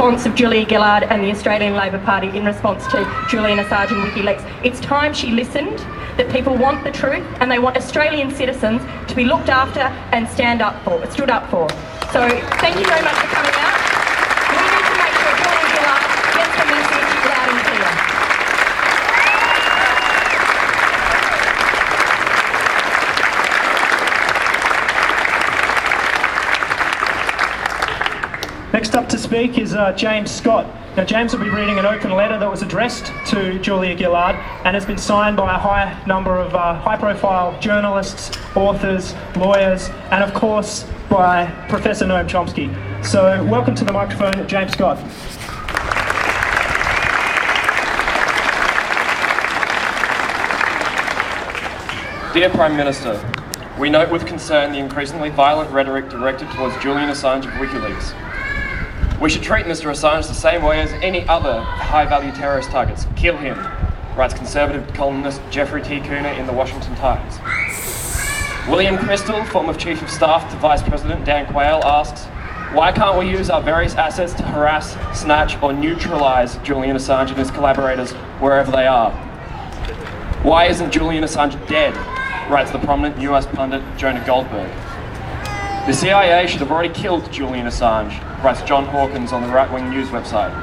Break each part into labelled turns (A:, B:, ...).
A: response of Julia Gillard and the Australian Labor Party in response to Julian Assange and WikiLeaks. It's time she listened, that people want the truth and they want Australian citizens to be looked after and stood up for. So thank you very much for coming out. We need to make sure Julia Gillard gets the message loud and clear.
B: Next up to speak is James Scott. Now, James will be reading an open letter that was addressed to Julia Gillard and has been signed by a high number of high-profile journalists, authors, lawyers, and of course by Professor Noam Chomsky. So, welcome to the microphone, James Scott.
C: Dear Prime Minister, we note with concern the increasingly violent rhetoric directed towards Julian Assange of WikiLeaks. We should treat Mr. Assange the same way as any other high-value terrorist targets. Kill him, writes conservative columnist Jeffrey T. Cooner in the Washington Times. William Crystal, former Chief of Staff to Vice President Dan Quayle, asks, why can't we use our various assets to harass, snatch or neutralise Julian Assange and his collaborators wherever they are? Why isn't Julian Assange dead, writes the prominent US pundit Jonah Goldberg. The CIA should have already killed Julian Assange, writes John Hawkins on the right-wing news website.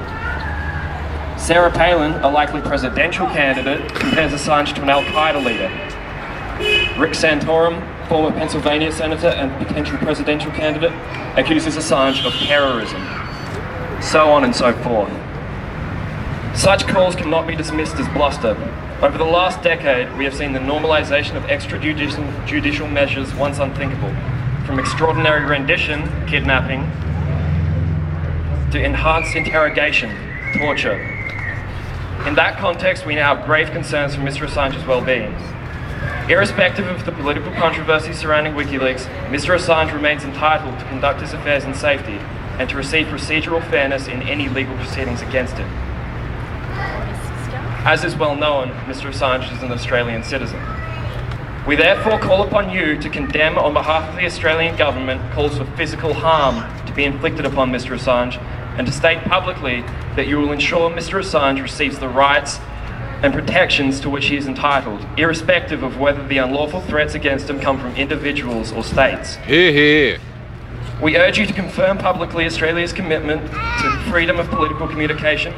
C: Sarah Palin, a likely presidential candidate, compares Assange to an Al-Qaeda leader. Rick Santorum, former Pennsylvania senator and potential presidential candidate, accuses Assange of terrorism. So on and so forth. Such calls cannot be dismissed as bluster. Over the last decade, we have seen the normalisation of extrajudicial measures once unthinkable, from extraordinary rendition, kidnapping, to enhanced interrogation, torture. In that context, we now have grave concerns for Mr. Assange's well-being. Irrespective of the political controversy surrounding WikiLeaks, Mr. Assange remains entitled to conduct his affairs in safety and to receive procedural fairness in any legal proceedings against him. As is well known, Mr. Assange is an Australian citizen. We therefore call upon you to condemn on behalf of the Australian government calls for physical harm to be inflicted upon Mr. Assange and to state publicly that you will ensure Mr. Assange receives the rights and protections to which he is entitled, irrespective of whether the unlawful threats against him come from individuals or states.
D: Hear, hear.
C: We urge you to confirm publicly Australia's commitment to freedom of political communication,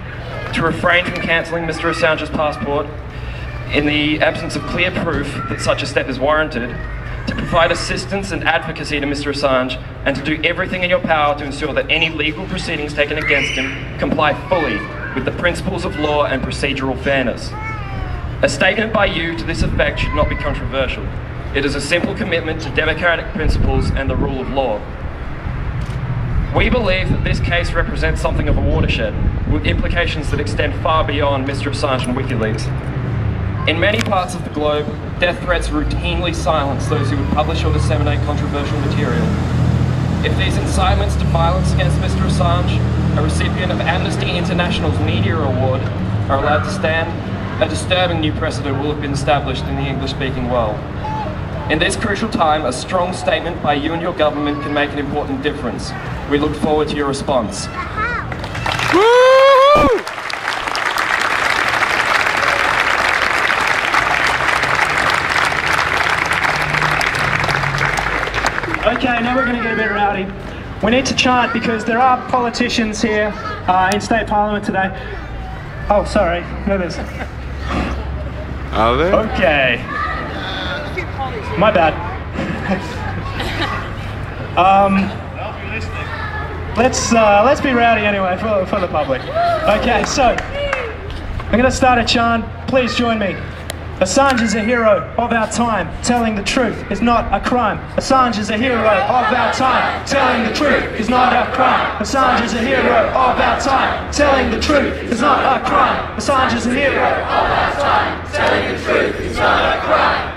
C: to refrain from cancelling Mr. Assange's passport in the absence of clear proof that such a step is warranted, to provide assistance and advocacy to Mr. Assange, and to do everything in your power to ensure that any legal proceedings taken against him comply fully with the principles of law and procedural fairness. A statement by you to this effect should not be controversial. It is a simple commitment to democratic principles and the rule of law. We believe that this case represents something of a watershed, with implications that extend far beyond Mr. Assange and WikiLeaks. In many parts of the globe, death threats routinely silence those who would publish or disseminate controversial material. If these incitements to violence against Mr. Assange, a recipient of Amnesty International's Media Award, are allowed to stand, a disturbing new precedent will have been established in the English-speaking world. In this crucial time, a strong statement by you and your government can make an important difference. We look forward to your response.
D: Woo-hoo!
B: Okay, now we're going to get a bit rowdy. We need to chant because there are politicians here in State Parliament today. Oh, sorry. No, there's...
D: Are there?
B: Okay. My bad. Let's be rowdy anyway for the public. Okay, so I'm going to start a chant. Please join me. Assange is a hero of our time. Telling the truth is not a crime. Assange is a hero of our time. Telling the truth is not a crime. Assange is a hero of our time. Telling the truth is not a crime. Assange is a hero of our time. Telling the truth is not a crime.